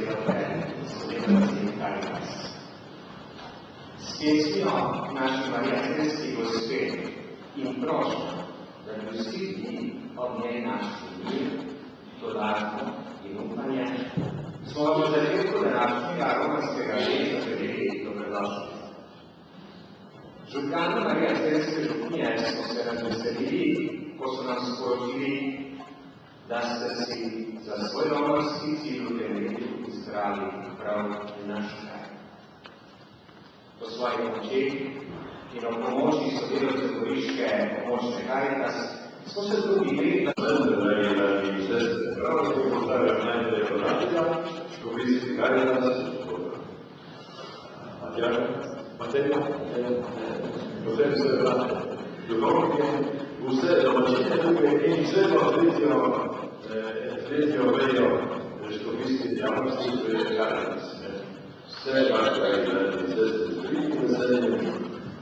Slovenski Karitas. S pesmijo naši marijanski gospe in prošnjo, da bi vsi bili ob njej našli mir, tolažbo in upanje, smo v začetku današnjega romarskega leta želeli dobrodošli. Župljani marijanske župnije smo se razveselili, ko so nam sporočili, da ste si za svoj romarski cilj v tem letu izbrali prav naš kraj. Po svojih močeh in o pomoči sodelavcev Goriške pomočne Karitas smo se trudili, da vse domačine tukaj in vse tretjo vejo škofijske dejavnosti, to je Karitas. Vse vaše gledati, vse ste zbriti veselje.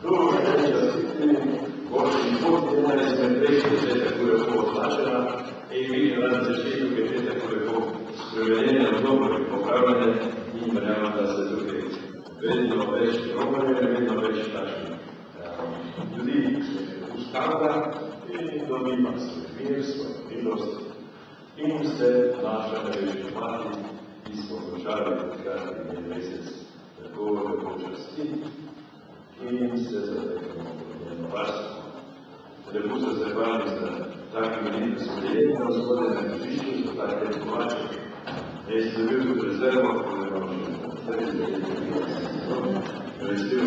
Drugo je, da si boljši pot jedna izmed prejšnjih, da je tako lepo označena in vidim na začetku, ker je tako lepo spremenjene, dobro in popravljene in verjamem, da se tukaj vedno več romarjev, vedno več takšnih ljudi ustavlja in dobiva svoj mir, svojo milost in se naša največja mati, ki smo končali takrat in mesec tako lepo časti in se zatekamo v njeno varstvo. Lepo se zahvalim za takih ljudi, da smo dejeli na vzhode na križišču, za take tomače. Jaz sem bil tudi rezervo, ko je vam vestil.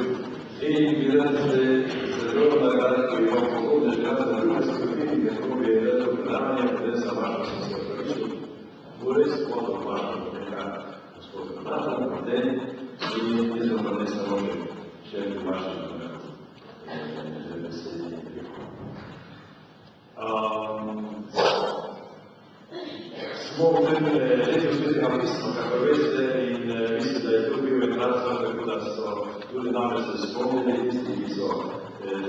In gledam se zelo nagrad, ko imam pogodne žena za druge skupini, kako bi je vedel predavanje, da sem vaša sem se pravičil. Bo res spodom vaša nekaj gospod Natan, den in izom pa ne samo še v vašem veselji. Smo v tem letu svetega pisma, kako veste, in mislim, da je to bil ekranstvo, tako da so tudi name se spomnili, tisti, ki so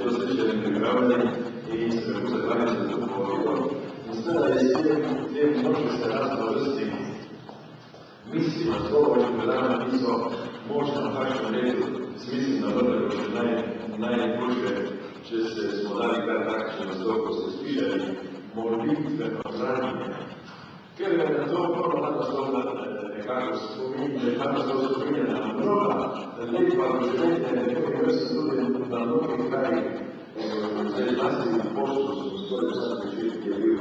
to slišali in pripravljeni in se lahko zahvalili za to povedal. In zdaj je s tem možno se razno vrsti misli na zboro in predana, ki so možno v takšnem letu, smisli na vrlo, še najboljše, če smo dali kar takšne naslov, ko se slišali, molitve pa zranjenje. Ker je to prvo ta naslov nekako spominja na mnoga lepa doživljenja, nekako je se tudi na mnogih krajih, zdaj zlasti v Poštu, so skoraj vsak večer, ki je bil.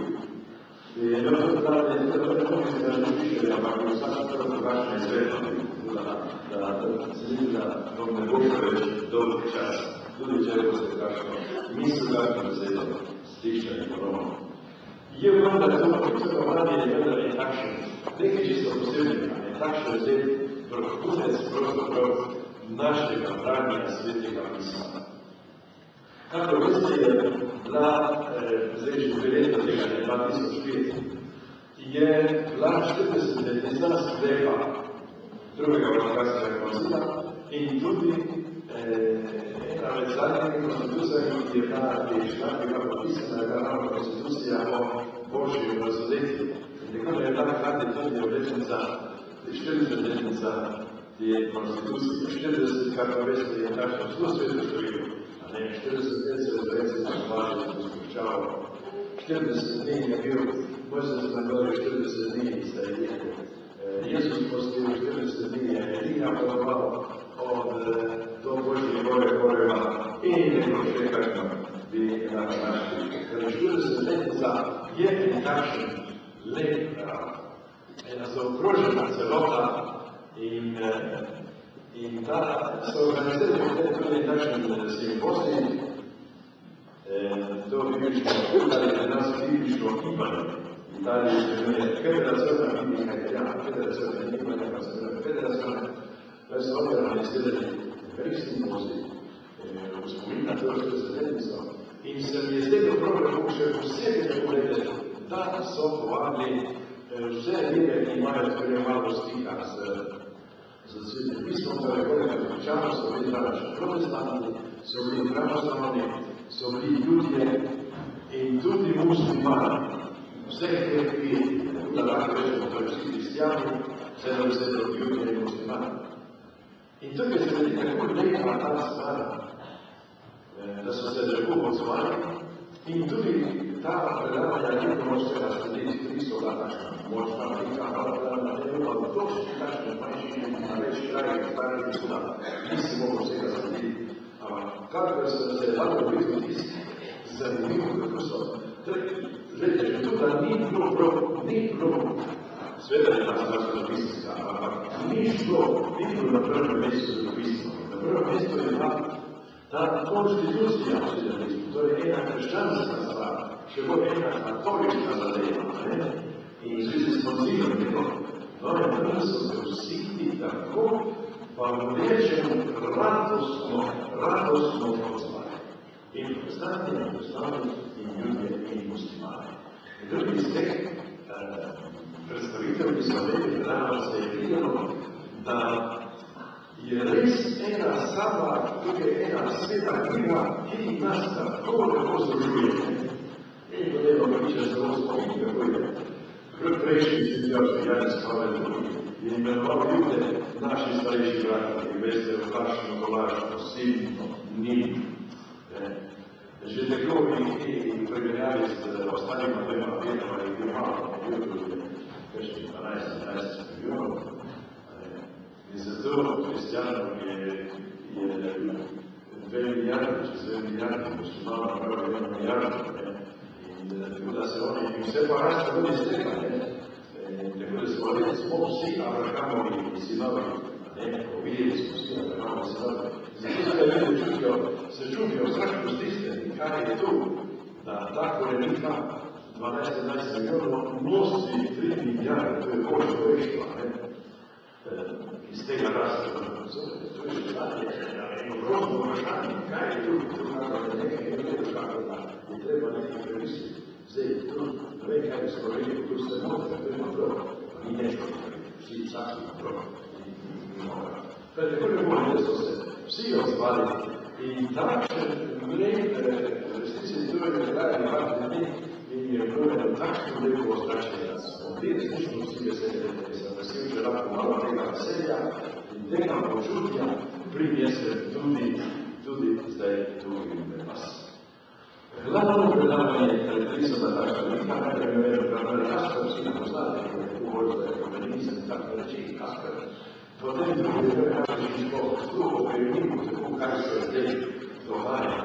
In je bilo to pravi, da je to nekako se ne slišali, ampak vsak prvo drugačne izvedno, da se vidi, da ne bo še več dolg čas, tudi če boste kakšno misl, kakšno besedo slišali ponovno. Je vendar to pričakovanje je vendar je takšen, nekaj čisto posebnega, je takšen zdaj vrhunec pravzaprav našega branja svetega pisma. Kako veste, je bila, zdaj že dve leta tega, 2005, je bila 40-letnica sklepa drugega vatikanskega koncila in tudi ena med zadnjih konstitucija, ki je bila bila podpisana, je bila ravno konstitucija o Božji razsoditvi. In tako da je bila hkrati tudi obletnica, 40-letnica te konstitucije. 40, kar pa veste, je takšno zelo sveto število. 40 let se odreci na hvala, da se spuščalo. 40 dni je bil, Mojzes Mandori 40 dni se je rekel. Jezus postil 40 dni je edina potoval do Božje goreva in neko še kakšno bi lahko našli. Ker 40-letnica je nekakšen let, ena zaokrožena celota in ta so organizirali tudi takšen simpozij, to biblično, ali je nas biblično gibanje. Italija je federaciona biblika italiana, federaciona gibanja, pa se federaciona, da so oni organizirali velik simpozij, spomin na to 40-letnico. In se mi je zdaj dobro, še posebej povedati, da so povabili vse ljude, ki imajo tako malo stika z svetim pismom, torej kolega Kričana, so bili današnji protestanti, so bili pravoslavni, so bili ljudje in tudi muslimani. Vse, ki da lahko rečemo, to je vsi kristijani, 70 ljudi in muslimani. In tukaj se vidi, kako lepa ta stvar, da so se lepo odzvali in tudi ta predavanja ni močnega slediti, ki so bila takšna močna velika, da je pa točki takšne manjšine na več krajih, stvari tudi, nisi mogel vsega slediti. Ampak kakor se dalo biti tisti, zanimivo, kako so. Glede, že tukaj ni bilo, sveda je nas zapisnika, ampak ni bilo na prvem mestu zapisnika. Na prvem mestu je bila ta konstitucija vsedelizmu, to je ena krščanska stvar, še bo ena katolička zadeva, in zvezi s koncilom njegov. No, in so se vsi tako, pa rečemo, radostno odzvali. In protestantje, in ljudje, in muslimani. In drugi iz teh predstavitev, ki so imeli rano, se je videlo, da je res ena sama, tukaj ena sveta knjiga, ki nas tako lepo združuje. In potem priča zelo spomni, kako je. Prejšnji svetljavski Janez Pavel II je imenoval ljude naši starejši brati, ki veste, v kakšno tolažno, silno, ni. Že tako in primerjali s ostalima dvema vedama in imamo kakšnih 12-13 milijonov. In zato kristjanom je 2 milijarde, čez 2 milijarde, muslimanov pravi 1 milijardo. In tako da se oni, vse pa raste tudi iz tega, tako da smo vsi Abrahamovi sinovi, ovijeli smo vsi Abrahamovi sinovi. Zato se čutijo vsak postiste, kaj je tu, da ta korenika 12-11 milijonov nosi 3 milijarde, to je božje vojštva. Iz tega raste, to je še dalje, in ogromno vprašanje, kaj je tu, da nekaj ne vem, kako da je treba nekaj previsiti. Zdaj, tu ne vem, kaj bi Sloveniji, tu se noče, to je naprav, pa ni nešto, vsi vsaki naprav. Kaj tako ne bomo, da so se vsi odzvali in takšen resnici to je nekaj ljudi in je bilo takšno lepo ozračje, da smo bili resnično vsi veseli, da sem vesel, če lahko malo tega veselja in tega počutja prinese tudi zdaj tu in med vas. Glavno predavanje je predpisana takšna velika, najprej me je predavanje Kasper, vsi ne poznate, ko je uvod za ekonomizem in tako reči Kasper. Potem drugi je nekaj drugo prejemniku, tako kaj se zdaj dogaja,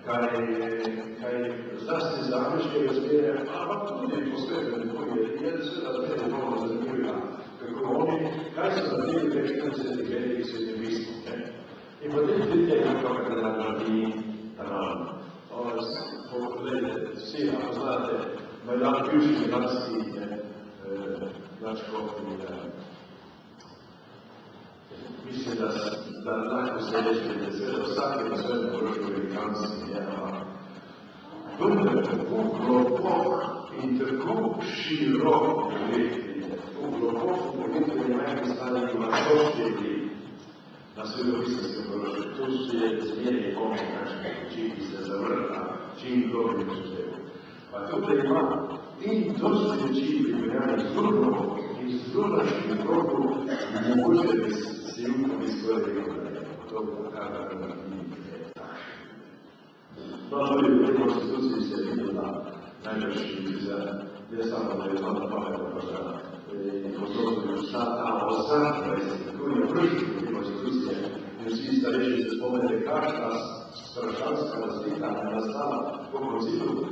kaj zlasti za ameriške razmere, ampak tudi po svetu je seveda zmerno malo zanimljiva, kako oni, kaj so naredili več 40 letih srednjevismo. In potem vidite, kako je naredi pogledajte, vsi, ako znate, Majdan bivši danski Načkov in mislim, da lahko se reče, da se vsake na svojem poročju velikanski je, ampak vendar tako globok in tako širok pogled je, tako globok pogled je najbolj stane ima šoške vlik na svetovistenskem poročju. Tu je zmerje pomeni kakšne oči, ki se zavrta, čim globje pošteva. Pa tukaj ima in dosti reči primerjali z drugom in z drugačnim krokom mogoče silno izgledali, da je to pokada, da ni takšen. No, tudi v tej konstituciji se je videla največ ne samo, da je znala pametno paža in pozorno vsa ta osadka, tako je vrški v tej konstitucije in vsi starejši se spomnite, kakšna strašanska razlika je nastala po koncilu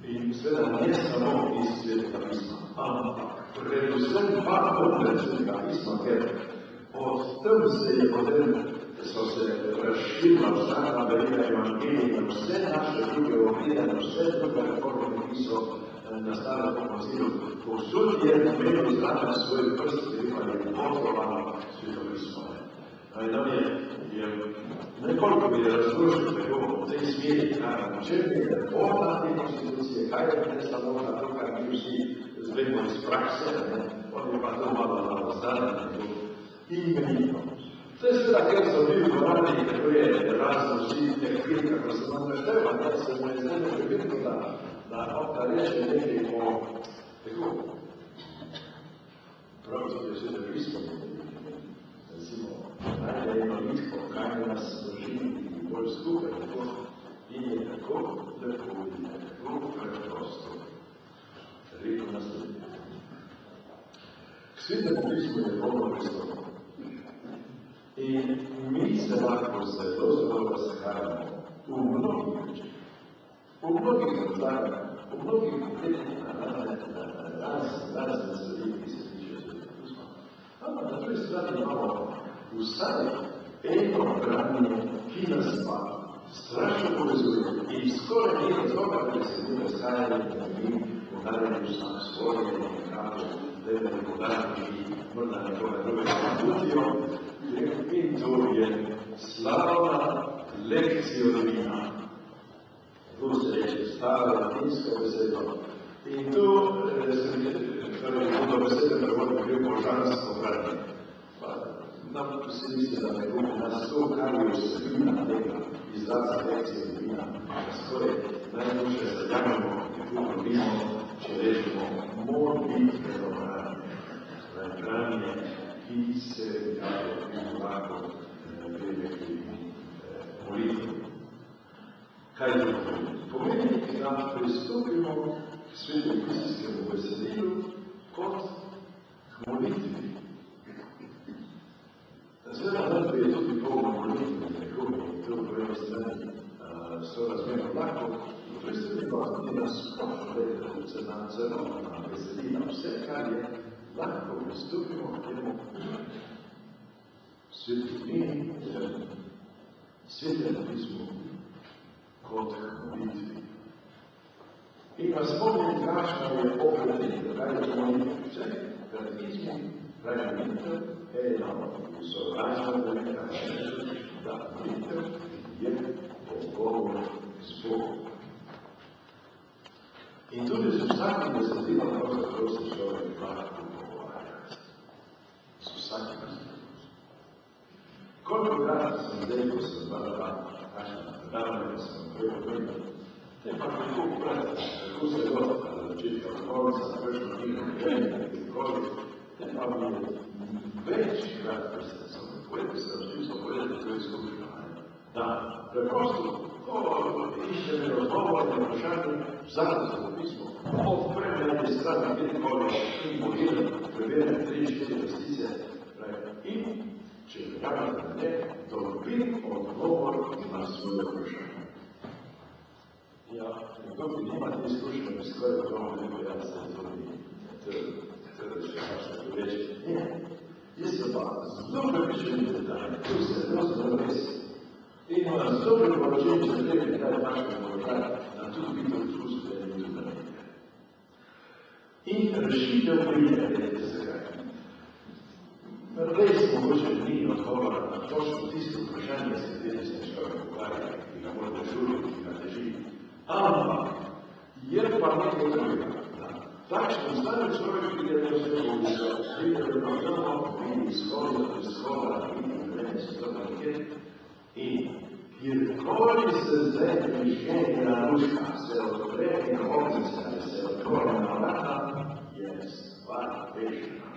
in seveda ne samo iz Svetega pisma, ampak predvsem pa od Svetega pisma, ker od tem se je potem, so se razširila vsa ta velika evangelija, vse naše druge oblide, vse druge reforme, ki so nastale po koncilu. Povsod je imelo zraven svoj prst, ki je potrovalo Sveto pismo. In tam je nekoliko bi razložil tako v tej smeri, na čem je lepota te konstitucije, kaj je ne samo na to, kar mi vsi zvemo iz prakse, on je pa to malo zdanje in imenito. To je seveda, ker so bili dvorani, kako je razno vsi nekaj, kako se nam našteva, da se mu je zdaj nekaj vidno, da reče nekaj o tako kaj nas drži bolj skupaj, in je tako lepo in je tako preprosto rekel naslednje. K Svetemu pismu je dobro pristopno. In mi se lahko zelo razhajamo v mnogih rečih, v mnogih razlagah, v mnogih razne stvari, ki se tiče Svetega pisma. Ampak na drugi strani imamo vsaj eno branje, ki nas pa strašno povezuje in skoraj ni razloga, da se mi razhajali, da mi podarjali vsak svoje nekako, da je podarjali morda nekoga drugega mudijo. In to je slavna lekciolina. Tu se reče stara latinska beseda. In tu bodo besede prevodno bil božansko branje. Nam vsi misli, da ne bo nas to, kar je vsebina tega izraza lekciolina, skoraj najboljše zajamemo in tu dobimo, če rečemo, molitve branje. Branje, ki se lahko prevedi molitvo. Kaj to pomeni? Pomeni, da pristopimo k svetopisarskemu besedilu kot k molitvi. Seveda najprej je tudi polno molitve, nekoga, to po eni strani sorazmerno lahko, v drugi strani pa tudi nas splošno reče, da se nam zelo na besedila vse, kar je lahko pristopimo k temu svetini, Svetemu pismu kot k molitvi. In vas spomnim, kakšna je opredelitev, kaj je molitva. Vse katehizmi pravi molitev, eno sovražno velika, da molitev je pogovor z Bogom. In tudi z vsakim besedilom pravzaprav se človek lahko pogovarjati. Z vsakim besedilom. Kolikokrat sem zdaj, ko sem bila kakšna predavanja, sem prej povedal, te pa kako vprašati, kako se do začetka konca, kakšno knjigo želje, kakoli, te pa bi večkrat, ker sem povedal, sem čisto povedal, to je izkušnja. Da, preprosto, ko iščeme odgovor na vprašanje, vzadno se v pismu, odprem na eni strani, kjerkoli, in pogledam, preverjam 3-4 vrstice, in če verjamem na ne, dobim odgovor na svoje vprašanje. Ja, nekdo, ki nima te izkušnje, bi skoraj odgovor ne bo jaz, to je še kakšne poveče. Ne, jaz sem pa zelo prepričani detalj, tu se zelo res. In zelo priporočim, če treba kaj takšnega položaja, da tudi biti odpustili in tudi nekaj. In rešitev pride, vedete se kaj. Res mogoče ni odgovora na točno tisto vprašanje, s katerim se človek ukvarja, ki ga mora žuriti, ki ga teži. Ampak je pa nekaj drugega. Takšno stane človek, ki je to vse povisa, pride do programa, vidi izhoda, vidi vreme, se to nekaj. In kjerkoli se zdaj prižgene luška, se odpre in oknice, ali se otvori na vrata, je stvar rešena.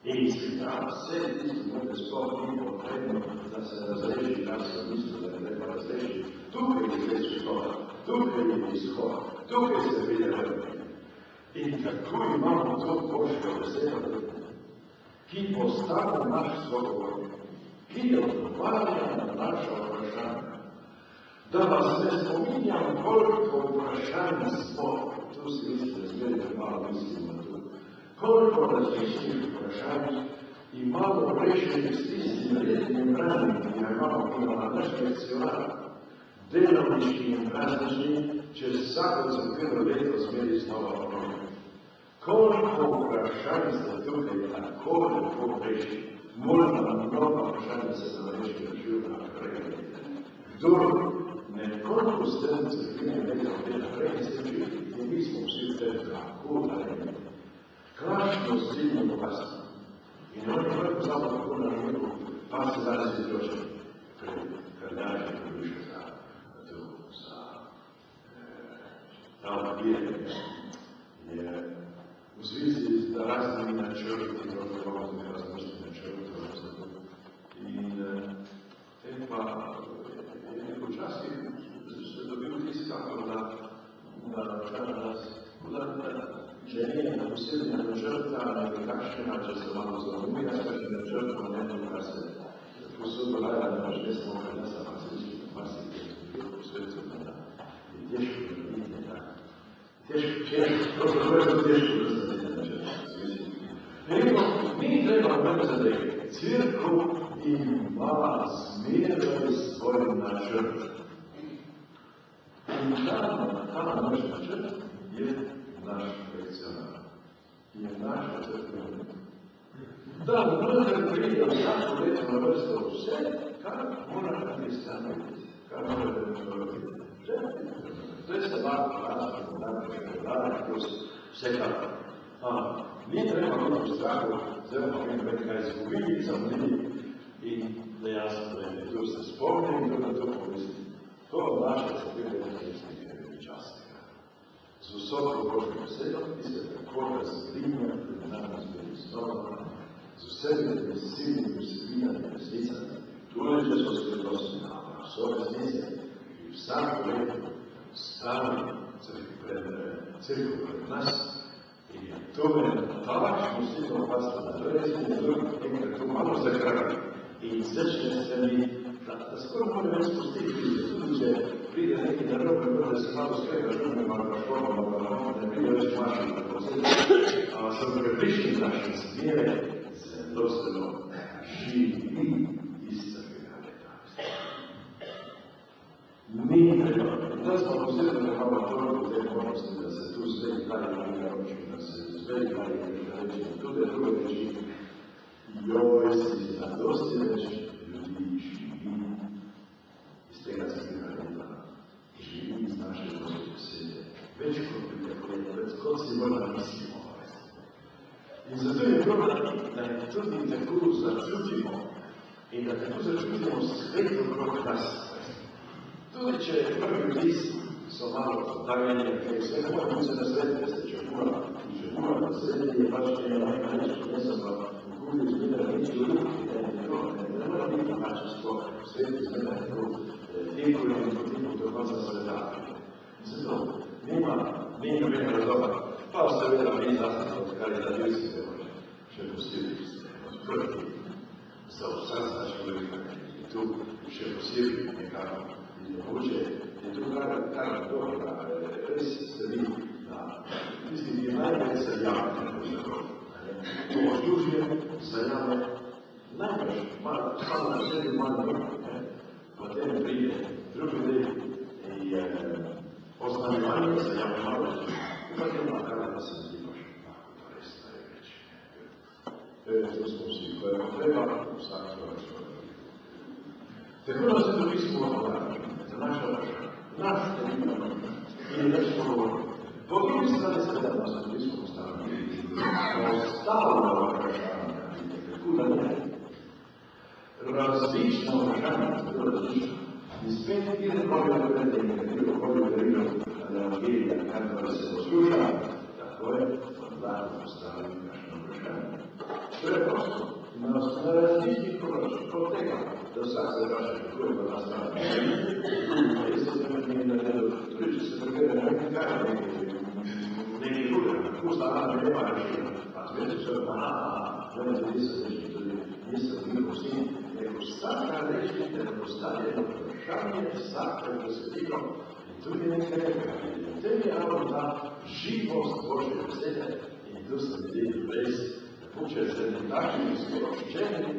In izpitava vse tisto, da sploh ni potrebno, da se razreši, kar se v bistvu, da je treba razreši. Tukaj je zdaj svetova, tukaj je izhod, tukaj se vidi vrme. In kako imamo to Božjo besedo, ki postane naš sogovor, ki je odgovarja na naša vprašanja. Da vas ne spominjam, koliko vprašanj smo, tu si mislite, zmerite malo mislimo tu, koliko različnih vprašanj imamo rešenih s tistimi rednimi branimi, ki imamo na naš lekcionar, delovniški in praznični, čez vsako crkveno leto zmeri znova ponovno. Koliko vprašanj ste tukaj tako lepo rešili? Morda mnogo vprašanj se nam reši življenja naprej. Kdor nekoliko s tem crkvenim letom gre naprej, se živi, in mi smo vsi v tem tako naredili. Klašno srednjo bogatstvo. In on je vrlo znamo tako naredil, pa se danes izločil, ker danes je približno za ta odbiranje. Je v zvezi z raznimi načrti, pravzaprav različnih načrtov. In pa počasi se dobil tiskako da če nije posebna načrta, nekakšnega, če se malo zamuja, kakšen načrt, pa ne to, kar se posod dogaja, da pač ne smo prenesa marsički, po svetu, da je težko narediti nekako. Pravzaprav je to težko, da se ne načrta. Mi treba povedati, da je crkva ima zmeraj svoj načrt. In ta naš načrt je naš lekcionar, je naša crkva. Da vendar pride vsako leto na vrsto vse, kar mora hriščan biti, kar mora demonstrirati. To je sabak, vsekakor. Ni treba biti v strahu, zelo pomeni, kaj izgubili, zamudili in nejasno, da je to se spomni in to na to pomisli. To naša crkva je nekaj častnega. Z vsoko Božjo besedo, ki se tako razbrinja pred nami z znova, z vsemi silnimi vsebinami resnicami, tudi če so skrivnostni, so resnice, ki vsako leto stavi crkvo pred nas in je to takšno silno opasno, da to je enkrat to malo zakrati in začne se mi, da skoro mora več spustiti, tudi če pride neki narod, da se malo skrega, žurne, malo šporno, malo ne pride več mašin, tako sem prepričan, da še zmeraj zelo živi iz crkvega leta. Ni treba. Da smo posebno nekako toliko te možnosti, da se tu zdaj kaj nekaj da se zdaj kaj nekaj tudi druge reči, joj si na dosti več ljudi živi iz tega crkvega leta, živi iz naše Božje besede, več kot prije, več kot si morda mislimo. In zato je prav, da je tudi tako začutimo in da tako začutimo svet okrog nas. Tudi če prvi list so malo dajeni, ker vse moramo se na svet, da se če mora na svet, je pač nekaj reči, ne sem pa v kuli izgleda reči v ruki, ne mora biti načestvo svet izgleda tako teko in potem do konca sveta. Zato nema nobenega razloga. Pa seveda mi zastupno, kar je zadevski delož, še posebej odprti za vsa človeka, in tu še posebej nekako in mogoče je tu kar dobra, res se vidi, da tisti, ki največ se javne, to služje zajame največ, samo na sebi malo, potem pride drugi del je oznanjevanje zajame malo več. Pa nema kada da se zdimaš, tako to res največ. To smo vsi, ko je potreba, vsak svoje človek. Tako da se dopismo za naša vrša, naš telina in več pogovorno. Po drugi strani se da nas dopismo postaviti, ostalo vprašanje, kako da ne. Različno vprašanje, zelo različno. In spet kjer bolje vrede in katero bolje verilo, Evangelija, kar se posluša, tako je, podlagno postaviti kakšno vprašanje. To je prosto. Na različnih področjih, od tega, da vsak se vraša, kako je pa nastavljeno. Res se nekaj naredil, tudi če se prekere nekaj drugega, kako stala nema rešila. Pa zmeti se, mene tudi se reči, tudi nisem bil vsi, nego vsaka rešitev postavi eno vprašanje, vsaka besedilo, tudi nekaj nekaj. In tem je ravno ta živost Božje besede in tu se vidi res, če se nekakšnim sporočenjem,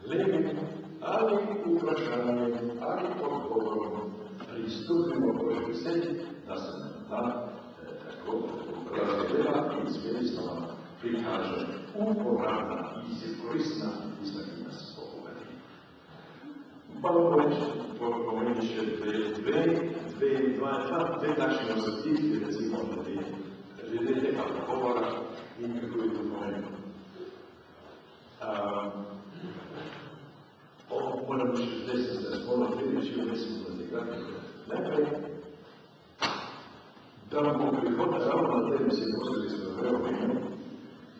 lepim ali vprašanjem, ali odgovorom pristopimo Božje besede, da se nam ta tako razgleda in smisloma prikaže uporabna in koristna tista, ki nas povedi. Pa pomeni še dve takšne osvetitve, recimo, glede tega pogovora in kako je to pomeni. Moram še zdaj se spomniti, priličil, da smo zatekati. Najprej, da bo prihod ravno na tem simpozu, ki smo prej omenili,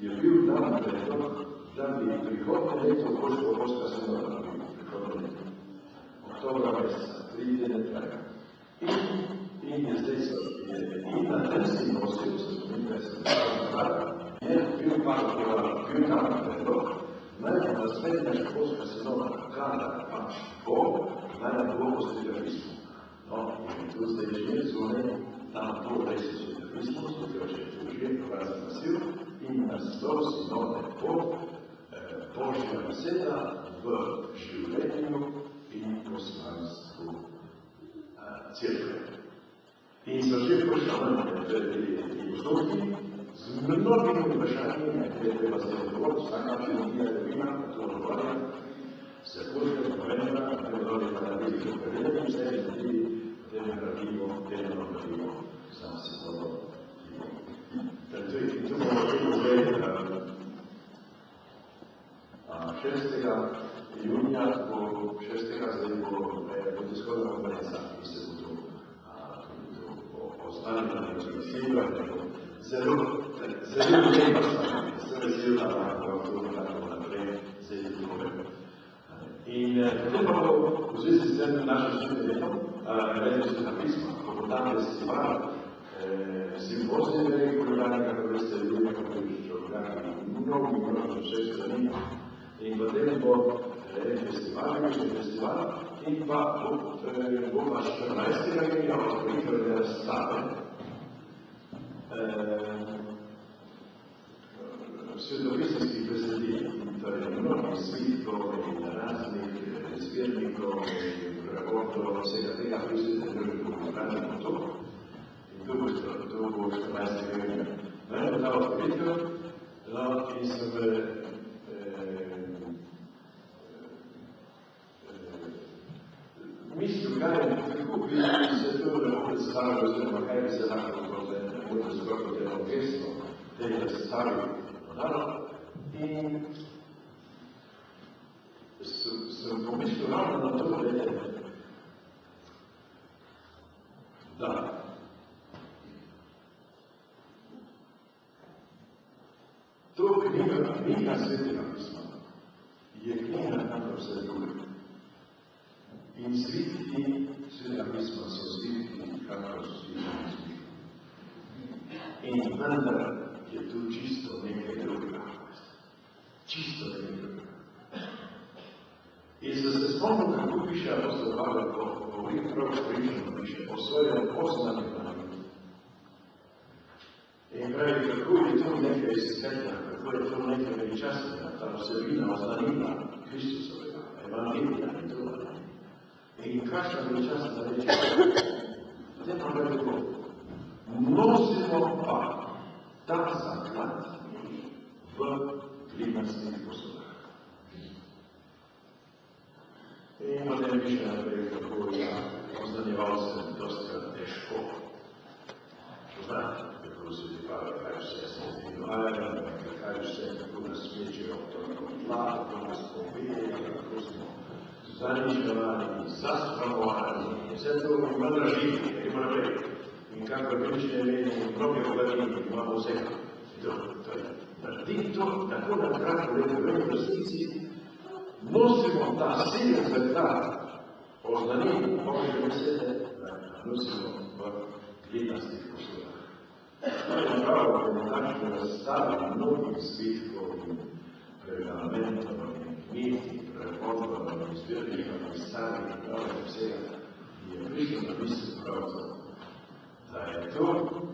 je bil dan predlog, da bi prihodne leto Božja sinodalna prihodne leto. meseca, 3 tedne traja. In je zdaj so, in na tem simposiju, se spomnim, da sem je bil tam predlog, naj bo naslednja školska sezona, kada pač bo, naj na bo posledovizmu. No, in tu zdaj že zunaj, tam bo res posledovizmu, zato že tu že pravi nasil, in naslov sinode bo Božja beseda v življenju in poslanstvu cerkve. In so že vprašali, ti postopki, z mnogimi vprašanji, ki je treba zdaj odgovoriti, vsaka filologija je vina, to odgovarja, se poška spomenila, da je dobro, da bi jih upravljali, vse je tudi potem gradimo, sam si dobro živo. In tu bomo vedno zdaj, 6. junija bo 6. zdaj bo tiskovna konferenca, ki se bo tu ostanila na razglasila, zelo lepa stvar, sem vesel, da lahko to tako naprej zdaj povem. In potem pa bo v zvezi s tem našim študim letom, Redovskega pisma, ko bo tam festival, simpozij regularni, kako veste, ljudje, kako je organi, mnogo vseh strani. In potem bo festival, in pa bo pa 14. junija odprite razstave svetopisanskih besedil, torej mnogih svitkov in raznih zbirnikov in prevodov vsega tega, ki se izbrani to. In tu bo 14. junija. Naj bo ta odpritev, in sem mislil, kako bi se to lahko predstavljalo, oziroma kaj bi se lahko zgodilo tega gesto, tega predstavili dodalo. In sem pomislil ravno na to, da to knjiga Svetega pisma je knjiga, kakor vse druge. In svitki Svetega pisma so svitki, kakor so svitki. In vendar je tu čisto nekaj drugega. Čisto nekaj drugega. In se spomnim, kako piše apostol Pavel, ko govori prav pričano piše o svojem poznanem namenju. In pravi, kako je to nekaj svetega, kako je to nekaj veličastnega, ta vsebina oznanila Kristusovega, evangelija in druga. In kakšna veličastna reč, potem pa gre tako, nosimo pa ta zaklad v glinastih posodah. In potem piše naprej, kako je oznanjeval sem dosti težko. Poznate, kako se ti pravi, kaj vse se dogaja, kaj vse kako nas smečejo, kako tla, kako nas povede, kako smo zaničevani, zaspravovani, vse to ima dražiti, ima naprej. In kako večne meni, mnoge obavini, imamo vsega. Naredim to, tako na kratko rekel, v resnici nosimo ta siljen zaklad, oznanimo Božje besede, nosimo v glinastih posodah. To je pravo, da je takšne razstave mnogih svitkov in pergamentov in knjig, prevodov in zbirnikov in starih pravih vsega, je prišlo na misel pravzaprav, da je to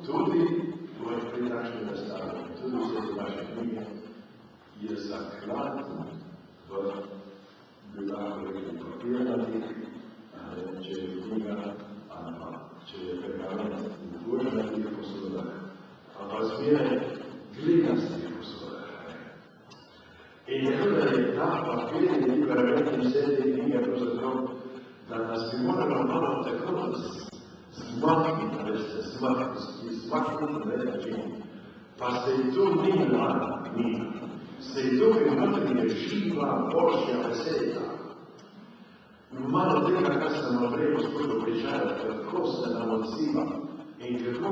tudi pri takšni razstavi, tudi vse te naše knjige, je zaklad v papirnatih, če je knjiga, ali če je pergament v gurnatih posodah, ampak zmeraj glinastih posodah. In je to, da je ta papir in pergament in vse te knjige pravzaprav, da nas bi moralo malo tako zmakniti, veste, zmakniti na način. Pa se je to ni mlada knjiga, se je to primatri je živa Božja beseda. Malo tega, kar sem naprej poskušal pričarati, kako se nam odziva in kako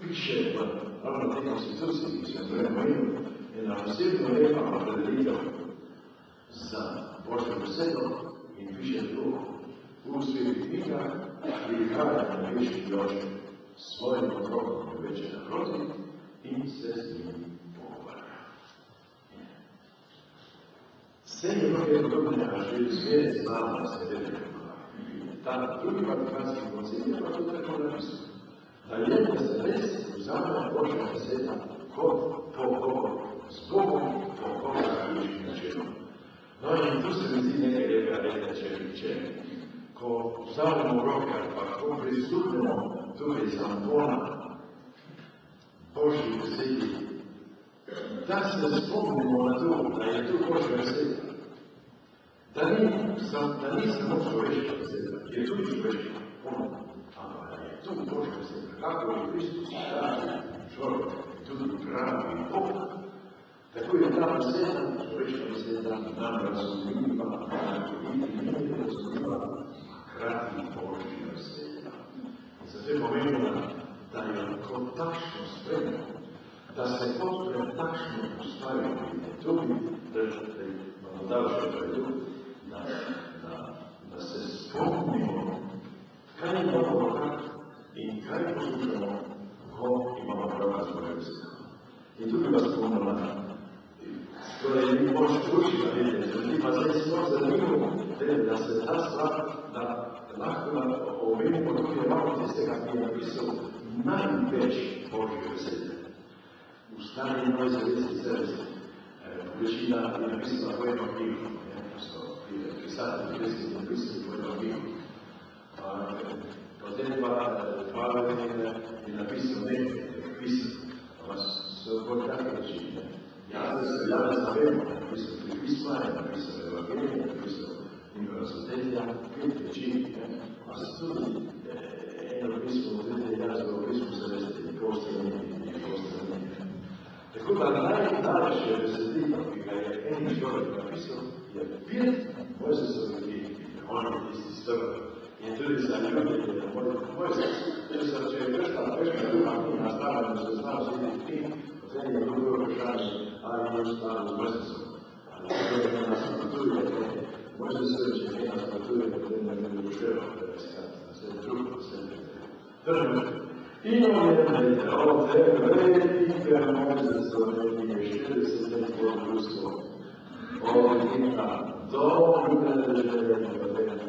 piše v ravno tej konstituciji, ki sem prej omenil, je nam posebno lepa opredelitev za Božjo besedo in piše to, u svih knjiga i kada na viši oče svojim otrokom već je naprotiv i se s njim pogovara. Sve je mnoge podobne, a živi svijet znamo da se vede. Ta drugi vatikanski koncil je pa to tako napisano. Da jedno se desi u zamlja Božja sveta kod pogovor s Bogom pogovora ključnim načinom. No i tu se mi zdi nekaj lepega reče, ko vzamemo roke, pa ko pristupnemo tukaj zampona Božji besedi, da se spomnimo na to, da je tu Božja beseda. Da ni samo človeška beseda, je tudi človeška, ampak da je tu Božja beseda. Kako je Kristus pravi človek, tudi pravi Bog, tako je ta beseda, človeška beseda, nam razumljiva, in razumljiva, hkrati Božja beseda. Zato je pomembno, da je kot takšno spremljamo, da se kot pred takšno postavimo in tudi, da vam dal še predu, da se spomnimo, kaj imamo v rokah in kaj poslušamo, ko imamo prava svoje besede. In tukaj vas spomnimo na torej, mi možete uči da vidite, tudi pa zdaj smo zanimivo, da se ta stvar, da lahko omenimo tudi ravno tistega, ki je napisal največ Božje besede. V Stari Novi Zavesti Crkvi, večina je napisala v Evangeliju, to so pisatelji kristni napisali v Evangeliju. Potem pa Pavel je napisal nekaj pisem, pa so bolj take reči. Janez Zavemo je napisal tri pisma, je napisal Evangeliju, je napisal Univerzitelja, 5 reči, pa se tudi eno pismo, tudi Janezove pismo se veste, nikoli strani. Tako da najdaljše besedilo, ki ga je en človek napisal, je 5 Mojzesovih knjig, on je tisti strv. In tudi zanimivo je, da Mojzes, če je vešta druga knjiga znala, da se zna vseh knjig, potem je drugo vprašanje, ali je ostalo z Mojzesom. Ali to je nas natuje, Mojzesov, če je nas natuje, potem ne bi ušel, da se je drugo, da se je držal. In ovdje od velike Mojzesove je 40 let po Rusko. Ovdje do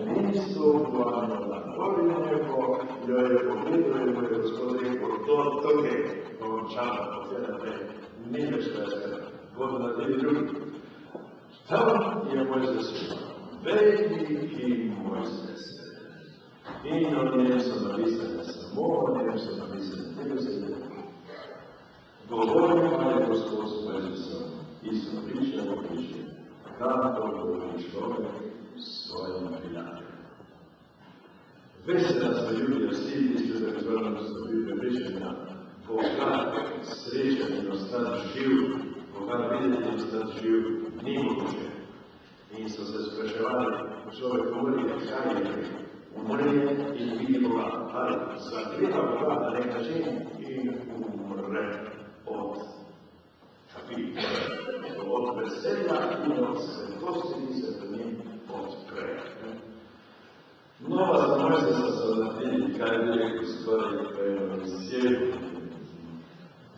nisto plano na Orinovo, jo je povedal in je Gospod rekel, do tukaj, končano, povedate, ni več večkrat, bodo naredili drugi. Tam je Mojzes, veliki Mojzes. In o njem so napisane samo, o njem so napisane te besede. Govorim pa je Gospod s Mojzesom, isto priča o priči, kako govori človek s svojim prijateljem. Veste, da smo ljudje vsi tisti, da so bili prepričani na Boga srečen in ostati živ, Boga videti in ostati živ, ni mogoče. In so se spraševali, človek govori, kaj je umre in vidi Boga, ali zagleda Boga na nek način in umre od veselja in od svetosti, ki se v njim odpre. Nova za Mojzesa so naredili, kaj je rekel skoraj, ko je izjel,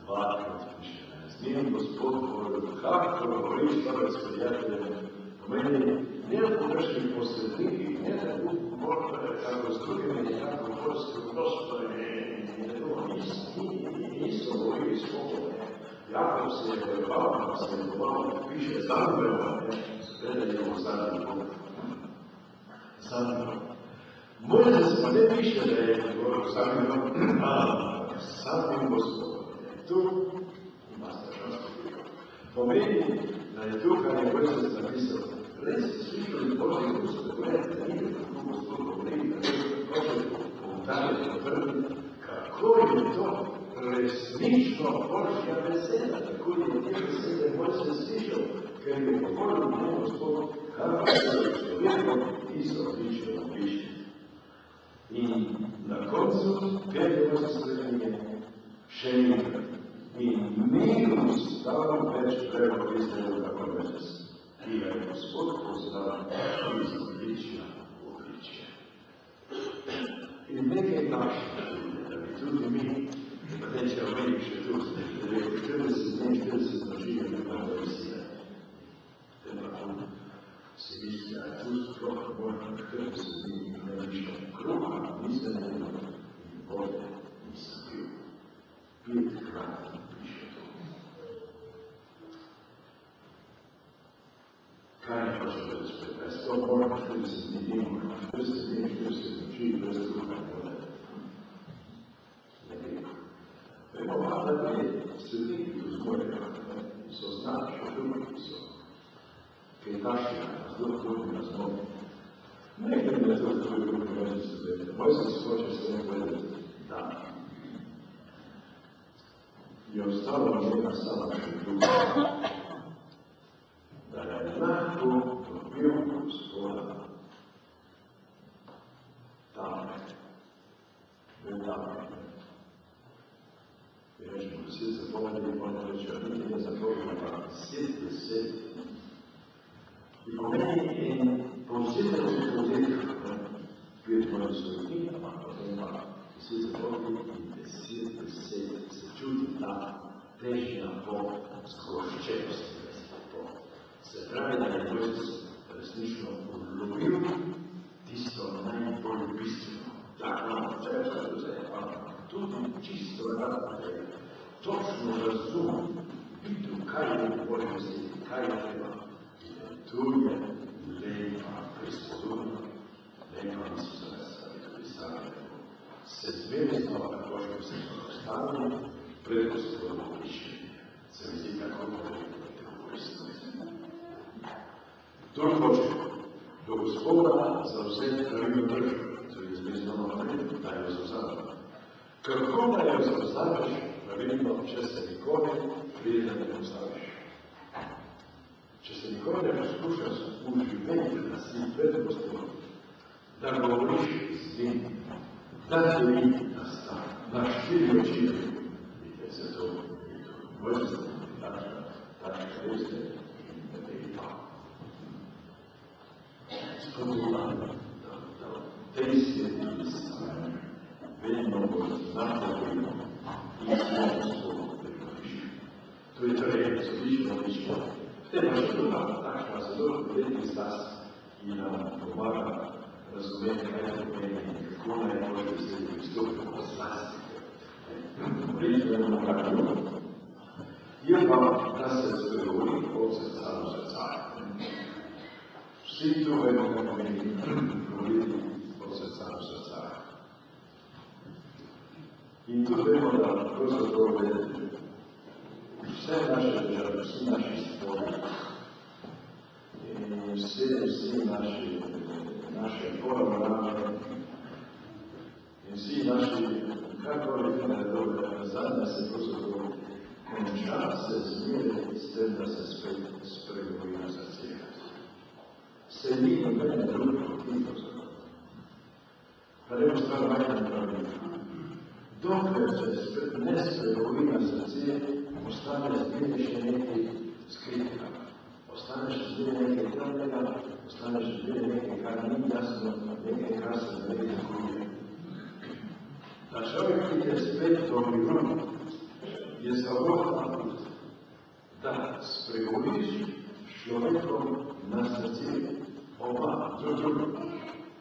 dvakrat piše. Z njim Gospod govoril, kako govoriš torej s prijateljem, pomeni, ne v pogrešnih posrednikih, ne tako kako s drugimi, kako gorski prostor niso govorili s Bogom. Jakob se je bojeval, se je bojeval, piše Samuel, seveda je ostali Bog. Samuel. Mojzes pa ne piše, da je govoril Samuel, Samuel Gospod. Tu imate šansko bilo. Pomeni, da je tu, kar je Mojzes napisal, res slišali Božji Gospod, da ni tako Gospod govori, da je Božji povdarjati prvi, kako je to resnično Božja beseda, tako je te besede Mojzes slišal, ker je govoril njemu Gospod, kako je človekom isto pričalo piše. In na koncu, ker je Mojzesove knjige, še enkrat, in ni ustal več preko Izraelu, kako Mojzes. ki ga je Gospod poznal iz obličja v obličje. nekaj takšne študije, da bi tudi mi, pa neče omeni še tu, da je 40 dni, 40 noči je nekaj resine. Te pa tu se misli, a tu sploh možno 40 dni ne više kruha, nisem jedno in vode nisem pil. 5-krat piše to. Kaj je hoče da razpred? A je sploh možno 40 dni dnevno, 40 dni, 40 noči, brez kruha in vode? Ne vem. Preko vlada je srednji, ki tu zmorejo, so znali, še drugi so. Kaj taščina, zelo drugi nas mogu. Nekaj mi je to, da je drugi možni studenti. Moj se skoče s tem gledati dan. Je ostalo njega sama še druga. Da je lahko dobil Gospoda tam, tam. I rečemo, 10 zapovedi, ona reče, a niti ne zapovedi, pa 10. I po meni in po vsem povzetih, pet moji svojih, ampak potem pa 10 zapovedi in 10 se čuti ta težnja po zgoščenosti. Se pravi, da je Mojzes resnično ulovil tisto najbolj bistveno. Tako, vse vse, ampak tudi čisto rad, da je točno razumel, videl, kaj je Božje vzeti, kaj je treba. Tu je lepa prispodobna, lepa mislica, tudi sami. Se zvezno, kako što se postavili, pred Gospodom mišljenje. Se mi zdi tako potrebno, da je koristno. Kdor hoče do Gospoda zavzeti pravilno držo, to je zvezno naprej, da jo zavzame. Kako da jo zavzameš pravilno, če se nikoli prije ne postaviš? Če se nikoli ne poskušaš uživeti, da si pred Gospodom, da govoriš z njim, da te vidi na stan, na 4 oči, vidite se to, Mojzes je takšna veste in ne vedi pa. Spodobam, da v tej sveti stvari vedno bo napovedno in Gospodu pripraviš. To je torej sodično lično. Potem pa še druga takšna zelo vredni stas, ki nam pomaga razumeti, kaj to pomeni, kako naj Božje vzeti pristopiti po zlasti. Prijetno pravilno. Je pa, da se spregovori od srca do srca. Vsi to vemo, kaj pomeni govoriti od srca do srca. In tu vemo, da pravzaprav je vse naše države, vsi naši spori in vsi naše poravnave in vsi naši, karkoli ne dobe, zadnje se pravzaprav konča se zmeri s tem, da se spet spregovori na srce. Se ni nobene druge odličnosti. Pa lepo stvar majhna pravilna. Dokler se ne spregovori na srce, ostane zmeri še nekaj skritega. Ostane še zmeri nekaj temnega, ostane še zmeri nekaj, kar ni jasno, nekaj, kar se ne ve, kako je. Da človek, ki je spet do miru, je slabo naput, da spregovoriš človekom na srce, oba, drug.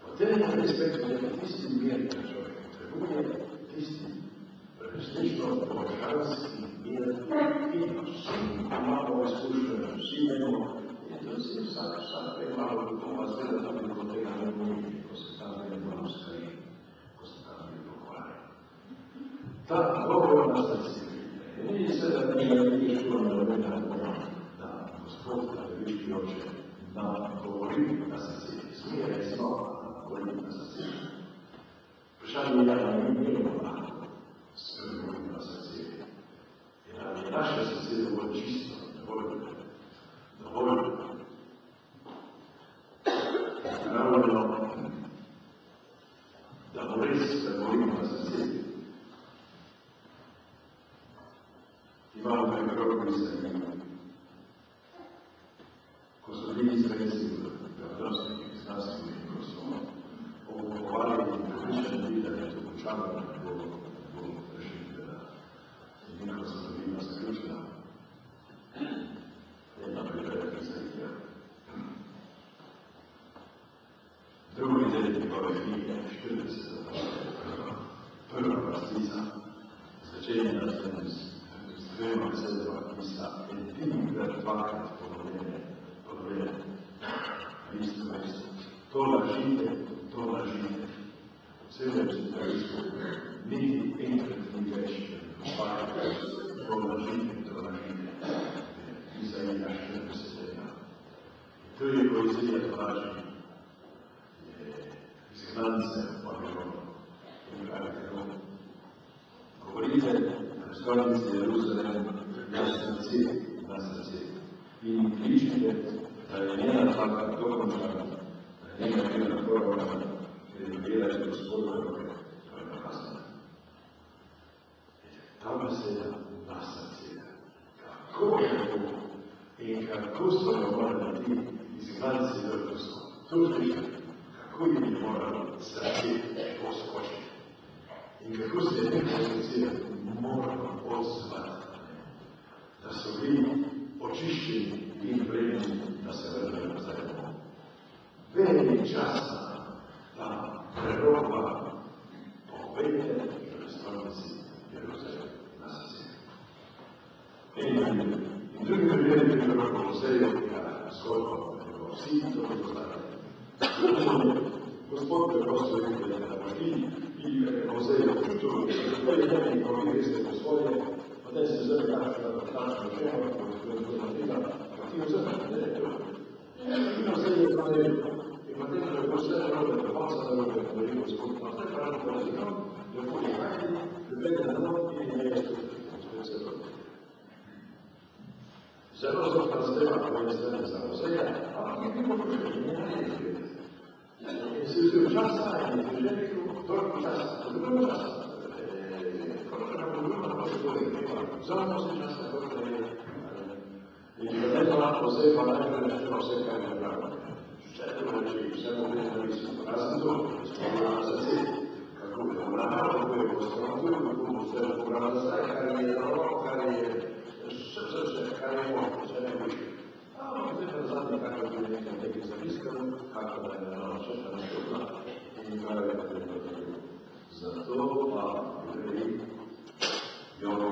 Potem je spet tisti mir, ki človek potrebuje, tisti resnično božanski mir in vsi imamo izkušnje, vsi vemo, in to si vsak prej malo doma zgleda, da bi bilo tega ne boli, ko se tam ne malo skri, ko se tam ne pokvari. Ta govor na srce. Ni se, da ne vidiš to na vremena, da Gospod, da veliki oče, nam govori na srce, smire znova govori na srce. Vprašanje je, da mi imamo lahko spregovori na srce. In da je naše srce dovolj čisto, dovolj naravno, da bo res spregovori na srce. Imamo nekaj krokov izgledanja. Ko so bili izgledci v Evropskih znanstvenih, ko smo obukovali in pripričali, da je to kamer bilo rešitelja. I nikako sam to bila zaključila. Jedna pripremka za igra. Drugi deljnik ove knjige, 40. prva pastica, značenje na zemlji s dvema sedeva i sa intimnim dvakat ponovljenje. Isto. To lažite. Sljedeći teoristu, niti Ingrid ni već to lažite. Izaija 40. Prvi koji Izaija to laži je izgnance Babilona. Govorite na stolnici Jeruzalem na srce i kričite da je njena tlaka dokončana, da je njena bila porovana, jer je vjerati Gospodove, to je nakazano. Tamo se na srce. Kako je to? I kako su ga morali ti izglanci vrtosti? To je kako je moralo srce poskočiti. I kako se je srce moralo odzvati da su bili očišćeni i predni da se vrne na zemlju. Veliki čas da prerokla povede želestvornici Jeruzalem na srce. I drugi primjer je proroklo Sejoja skoro, nego svi to znate. Gospod preprosto vidite da vi i Ozeja čutu, da je neki koji jeste po svoje, pa da se zove tačno žena, koji je zgodna pa ti uzemate, da je to. I Ozeja je planirano. I planirano je posljedno robe, da vam sada robe, da je Gospod, pa sve pravi pozivom, da bude hajdi, privede na novo i ne jeste u sve robe. Zelo zgodna steva koja je stvarno za Ozeja, a mi pokušali, ne najde. Se uzeo časa i ženiku toliko časa, toliko časa. Koliko nam budemo na postoji nema, samo se časa koliko je. I kad ne znamo se, pa najbolje nešto se kaj ne bravo. Šta je to reći, sve mogu da bi se pokazano, spomljeno na srce, kako je to naravno, kako je postavljeno, kako je sve popravljeno za staj, kar je ovo, kar je srce, kar je ovo, sve ne više. A ono treba znati kako je neki zaviskano, kako da je četna šutna i kako je to. Zato pa Jevreji i ovo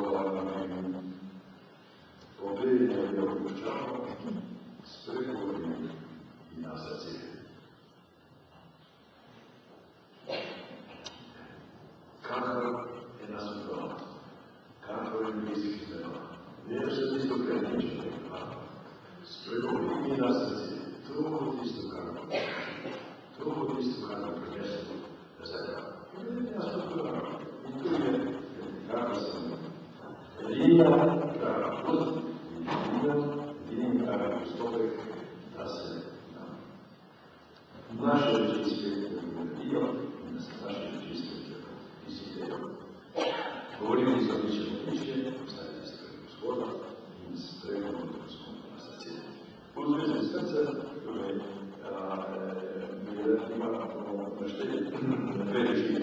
obrednje je obučano s pregovorima i na srce. Kakav je naš dom? Kakav je bliski dom? Nije se isto kreniče, s pregovorima i na srce. To isto kako. To isto kako prenesu da se da. I tu je kako sam jedina kako jedini kako stopek da se naše čiste dio i da se naše čiste izideo. Govorili za ličeno lične, ostavite se preko Gospoda i s pregovorom Gospoda na srce. Uzveće srce, koje ima naštelje prereći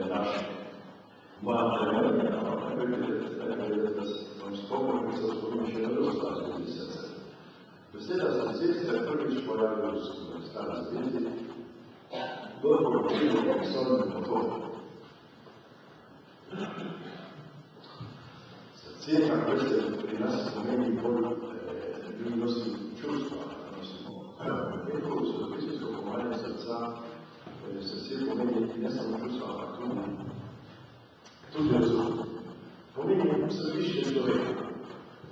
naše materijalne, a najbolje da sam spomenu sa spomenuće nedostatnosti srca. Beseda srce se prvič pojavila u Staroj Zavjeti, dobro je bilo opisano motor. Srce, kako ste pri nas spomeni bolj ljudi nosi čustva, nekako su dopisničko pomalje srca, srce pomeni ne samo čustva, a tu je razum. Pomeni se više čovjeka.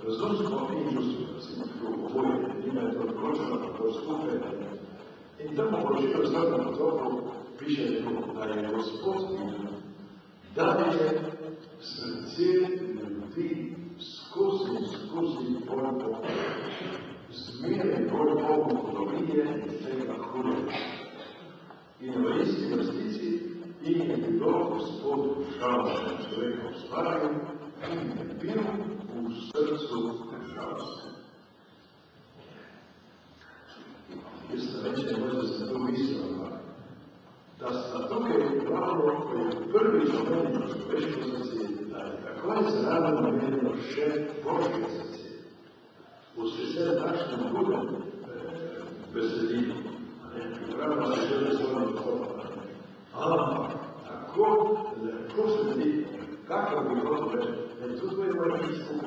Razum su pomeni čustva, oboje, njima je to pročeno, to skupe. I tamo pročito svrtno toliko piše da je Gospod daje srce ljudi skozi Bogu, zmjeri Bogu podobije i tega kule. I na isti vrstici i je bilo Gospod žalostno čovjeka ustvario i je bio u srcu žalosti. Jeste reći, možda se to mislila, da sa druge glava Pavlo koji prvi spomenuo čovečko srce, kako je zraven navedeno še Božje srce. U 60 budem besedinu, pripravljamo se žele svojim odgovorom. Ko se vidi, kakav bi hotel reći, tu tvoje moje iskupe.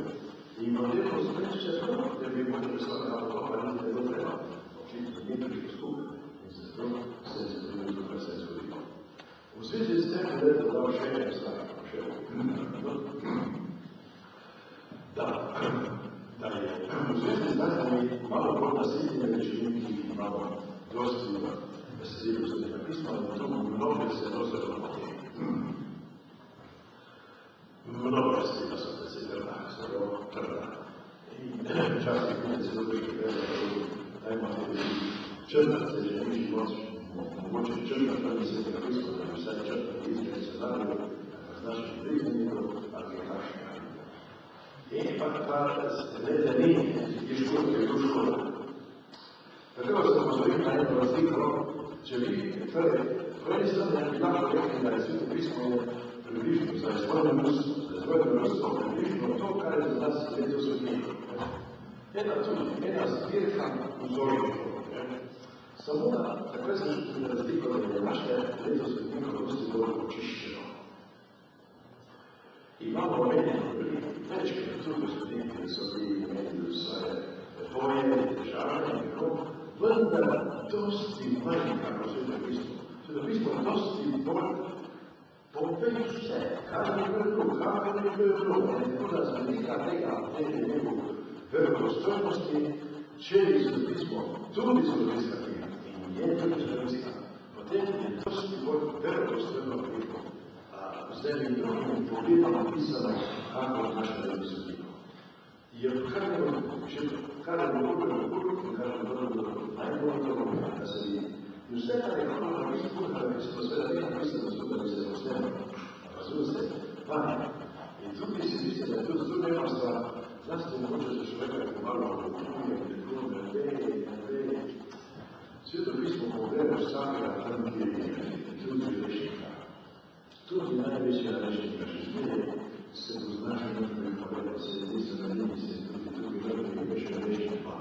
I modelo spreće to, da bi možete svaka automa niti ne treba. Očito nitričko skupe, i za to se zbog toga se zgodilo. U svezi s tem je to dao šeje stvari. Da je u svezi s tem malo bolj nasitnije rečeniki i malo dostojno besedilo Svetega pisma, ali to mnoge se doseglo po tem. Mnogo stika sam da se trda. I časti bude se dobiše gleda, dajmo črtat se že niži moć, moguće črtat prvi Svetega pisma, da bi sad črtat izgled se zavio, znaš prizniko, ali je kašnja. Pa ta gleda nije iz školke u školu. Tako sam pozoriti na jedno razliko, če vi, prvi strane bi lahko rekli, da je Sveto pismo približno za izvojeno vrsto, približno to, kar je za nas Sveto Svetniko. Ena zbirka vzornikov. Samo da, takoj se razliko, da je naše Sveto Svetniko dosti bolj očiščeno. Imamo omenjeno večkrat drugo svetnike, ki so bili omenili svoje boje, težave in tako, vendar dosti manj, kako Sveto pismo. Sveto pismo dosti bolj pove vse, kar je bilo, kako je bilo, tako da z velika tega njegov verodostojnosti, če je Sveto pismo tudi zgodovinska knjiga in je tudi zgodovinska, potem je dosti bolj verodostojno knjigo. Z enim drugim pogledom napisano, kako je naše Svetniko. Jer kar je dobro in kar je dobro najbolj dobro, da se vidi. In vse, kar je dobro napisano, seveda ne napisano, da bi se posnemo. Razumete se? Vanje. In tukaj si mislim, da je tudi druga ena stvar, zlasti mogoče za človeka, ki malo oblikuje, ne. Sveto pismo pogleda vsakega tam, kjer je tudi rešnika. Tudi največja rešnika še zmeraj se bo znašel nekaj povedal, se zdi se na njih, se tudi nekaj večja rešnika, pa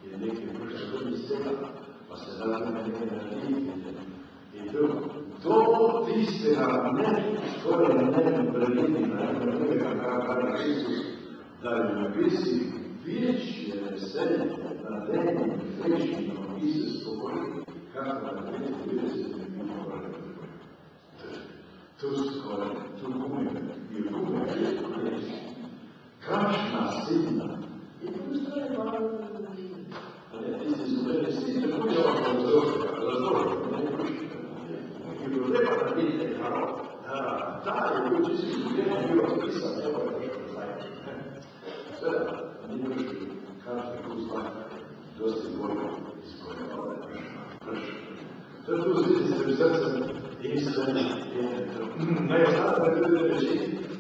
je nekaj vrša tudi iz tega, pa se da nekaj narediti. In do tistega skoraj ne pregledi na nekega, kar je Kristus, da je napisi večje veselje na dnevni rešnik, ki se spokojni, kako na dnevni rešnik ne bi morali. To skoraj, to je kašna silna. In po strani pa tisti zgodeni sili, tako je razloženo, ne bilo lepa da vidite, ta je bil čisti zgodeni, bilo spisan, ne bo je prišlo zdaj. Sveda, ni prišli, kašni kul zdaj, dosti bolj izgojeno, to je tu zvidi se v srcem in se najostane tudi reči.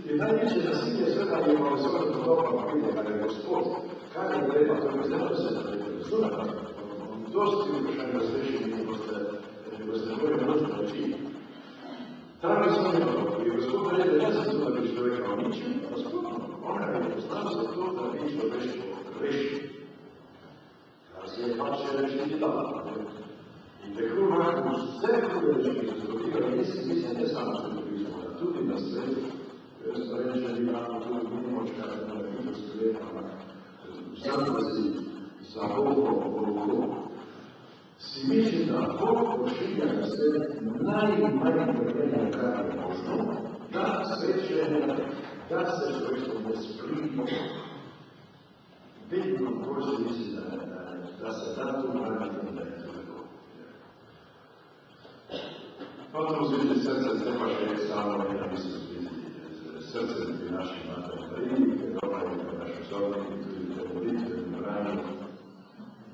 In največje nasilje sveta je imel svojo podobno povedo, kar je Gospod, kar je treba, to je zdaj se razumete. Dosti vprašanj razrešeni, ko ste bolj možno reči. Tako so nekako, je Gospod rekel, ne za to, da bi človeka uničil, nasprotno, ona je poznal za to, da bi človeško rešil. Kar se je pač rešiti dala. In tako lahko vse druge reči, ki se zgodilo, mislim, ne samo Sveto pismo, da tudi na svetu, starejši imamo tudi mimočka, da ne bi dostojeno, vzamci za Bogo, si mislim, da Bog pošilja na svet najmanj premenja, kar je možno, da srečenje, da se človeštvo ne sprimo, vedno bolj se misli, da se da to narediti in da je to lepo. Potom zvidi srce, zdaj pa še samo ena misel zvidi srce pri naši materi Mariji, ki je dobra in pa naši sobni, tudi te molitve in branje.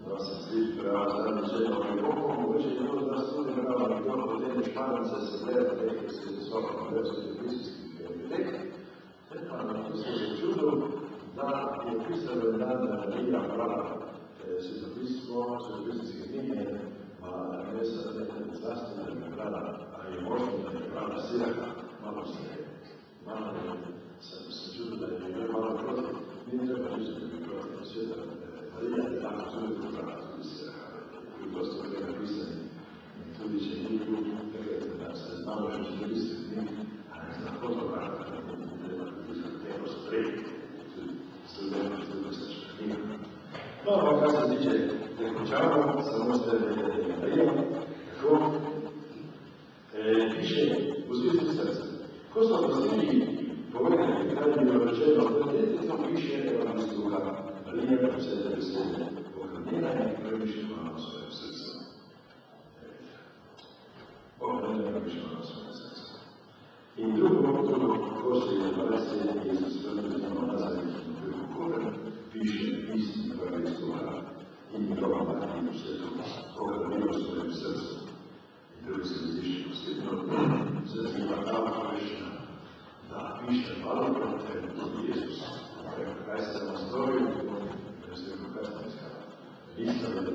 Da se sliši prav zadnji ženo pri Bogu, mogoče je to, da se tudi prav nekdo potem španence se gleda, ki se visoko gleda v televizijskih bibliotek. Pa to se je čudo, da je pisalo dan, da Marija brala svetopismo, svetopisnice knjige, pa ne se zlasti, da je brala je možno da je prava siraka, malo sam čuo da je bilo malo protiv, nije treba ništa da bi protiv svijeta, Marija je tako zove prava tudi siraka, i dosta vremena pisani, tudi će njih tu, da se znamo što će ljudi se njih, a ne znam ko to vrata, da ne treba pisati, ne prosto prejti, studijemo što će njih. No, ovako se tiče zaključava, samo ste Marija, kako piše u Svijetu srca. Ko smo posljednji povedali, kada je bilo rečeno, to piše evangelist Luka, Marija kako se da veselje, ohranjena je previšena na svojem srcu. Ohranjena je previšena na svojem srcu. I drugo, postoji revelacije, Jezus predstavljeno Nazaretom preko koren, piše istinu evangelist Luka, i njegova Marija u svetu ohranjena u svojem srcu. I drugo se izviše posljedno, zanima prava prevešena, da piše malo prote od Jezus. Preko kaj se vam stvorio, da se preko kaj se iskala. Isto je da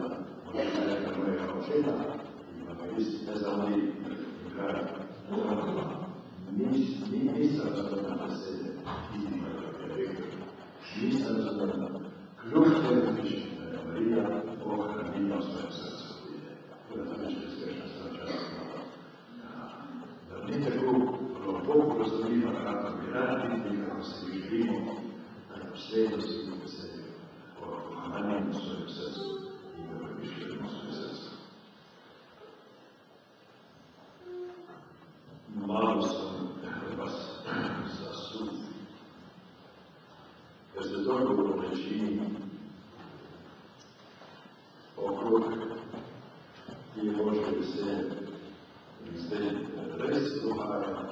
moja očeta imamo isti, ne znam li i kraj. Nisam razumela da se iznima je rekao. Nisam razumela. Ključ tebe piše da je Marija ohranila u svojem srcu. Kada to biće uspješna stračasna. Da mi tako Bog razumima kako bi raditi, kako se mi živimo, kako slijednosti i veselje ohranimo u svojem srcu i da previšujemo u svojem srcu. Malo sam vas za sud. Jer se dobro ne čini okrug i može veselje zdaj res dogaja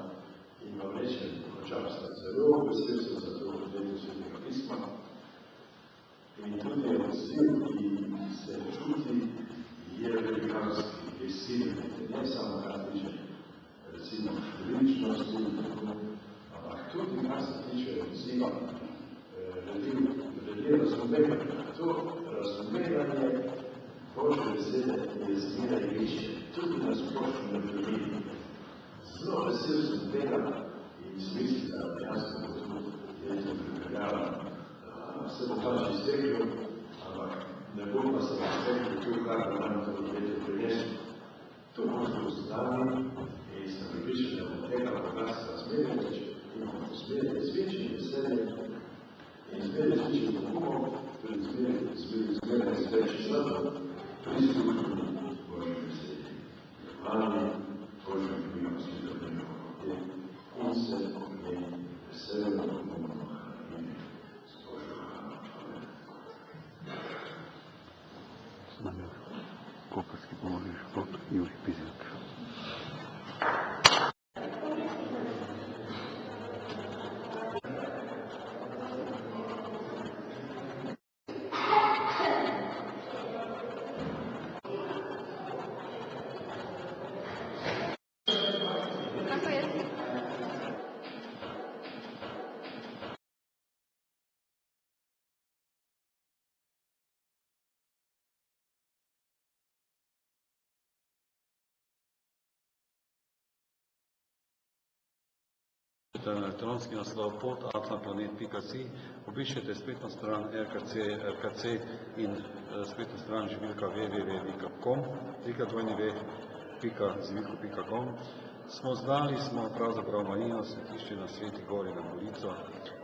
in vam rečem, počas sem zelo vesel za to oddelitev Svetega pisma in tudi odziv, ki se čuti, je velikanski, je silni, ne samo kar tiče recimo številčnosti, ampak tudi kar se tiče odziva ljudje razumevanja. To razumevanje Božje besede je zmeraj više, tudi na splošno med ljudmi. Zelo vesel sem tega in smisli, da jasno bo tu leto pripeljala. Se bo pač iztekel, ampak ne bo pa se iztekel tu, kar bo nam to leto prineslo. To možno z nami in sem pripričan, da bo tega bogatstva zmeraj več in bomo zmeraj z večjim veseljem in zmeraj z večjim pogumom, tudi zmeraj z večjim zadom, prisluhnili Božje veselje. Hvala Božjem imenu svetovremeno ovdje in se v njej veselimo bomo hranili s Božjo hrano. Z nami koperski pomožni šport Jurij Pizjak. Elektronski naslov pot@planet.si, obiščete spletno stran RKC in spletno stran živilka www.zivilko.com. Smo pravzaprav Marijino svetišče na Sveti Gori na Gorico,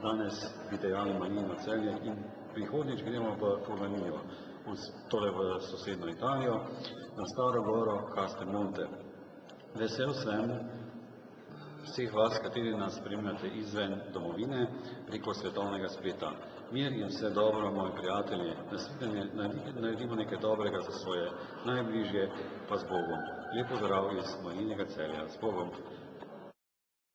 danes idealno Marijino Celje in prihodnjič gremo v Furlanijo, torej v sosedno Italijo, na Staro Goro Castelmonte. Vesel sem vseh vas, kateri nas spremljate izven domovine preko svetovnega spleta. Mir in vse dobro, moji prijatelji, nasvidenje, naredimo nekaj dobrega za svoje najbližje, pa z Bogom. Lepo zdrav iz Marijinega Celja, z Bogom.